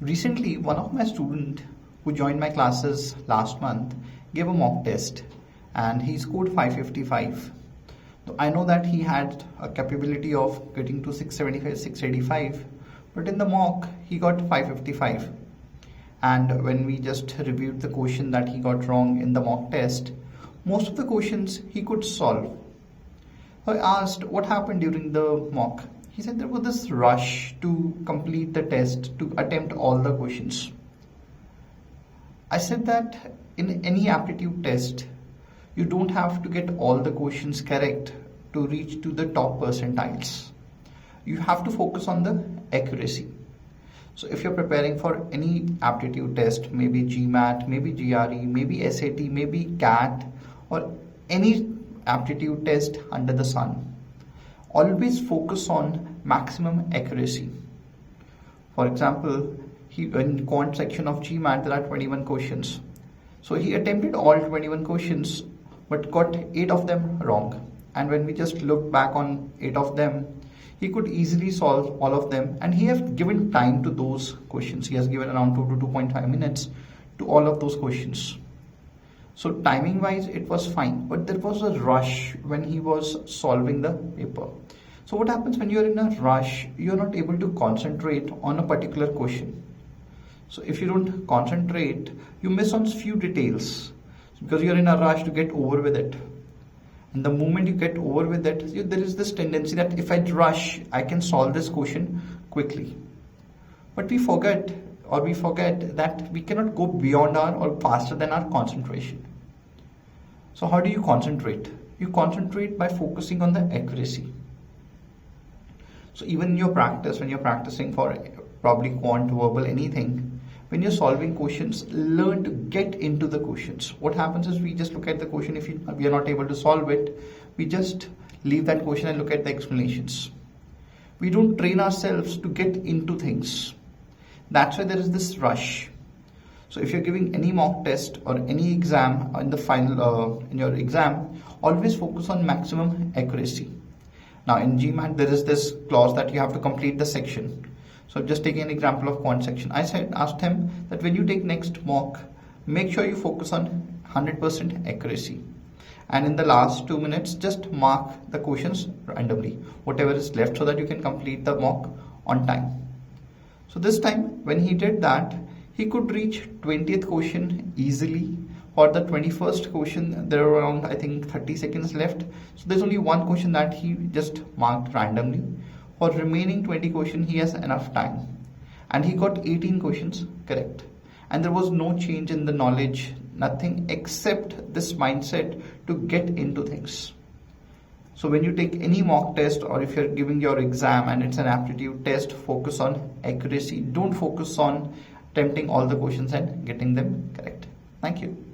Recently, one of my students who joined my classes last month gave a mock test and he scored 555. So I know that he had a capability of getting to 675, 685, but in the mock he got 555. And when we just reviewed the question that he got wrong in the mock test, most of the questions he could solve. So I asked what happened during the mock. He said there was this rush to complete the test, to attempt all the questions. I said that in any aptitude test, you don't have to get all the questions correct to reach to the top percentiles. You have to focus on the accuracy. So if you're preparing for any aptitude test, maybe GMAT, maybe GRE, maybe SAT, maybe CAT, or any aptitude test under the sun, always focus on maximum accuracy. For example, in quant section of GMAT there are 21 questions. So he attempted all 21 questions but got 8 of them wrong. And when we just look back on 8 of them, he could easily solve all of them, and he has given time to those questions. He has given around 2 to 2.5 minutes to all of those questions. So timing wise it was fine, but there was a rush when he was solving the paper. So what happens when you're in a rush, you're not able to concentrate on a particular question. So if you don't concentrate, you miss on few details because you're in a rush to get over with it. And the moment you get over with it, there is this tendency that if I rush, I can solve this question quickly. But we forget that we cannot go beyond our or faster than our concentration. So how do you concentrate? You concentrate by focusing on the accuracy. So even in your practice, when you're practicing for probably quant, verbal, anything, when you're solving questions, learn to get into the questions. What happens is we just look at the question. If we are not able to solve it, we just leave that question and look at the explanations. We don't train ourselves to get into things. That's why there is this rush. So if you're giving any mock test or any exam in the final in your exam, always focus on maximum accuracy. Now in GMAT there is this clause that you have to complete the section. So just taking an example of quant section, asked him that when you take next mock, make sure you focus on 100% accuracy. And in the last 2 minutes, just mark the questions randomly, whatever is left, so that you can complete the mock on time. So this time when he did that, he could reach 20th question easily. For the 21st question, there were around, I think, 30 seconds left. So there's only one question that he just marked randomly. For remaining 20 questions, he has enough time. And he got 18 questions correct. And there was no change in the knowledge, nothing except this mindset to get into things. So when you take any mock test, or if you're giving your exam and it's an aptitude test, focus on accuracy. Don't focus on attempting all the questions and getting them correct. Thank you.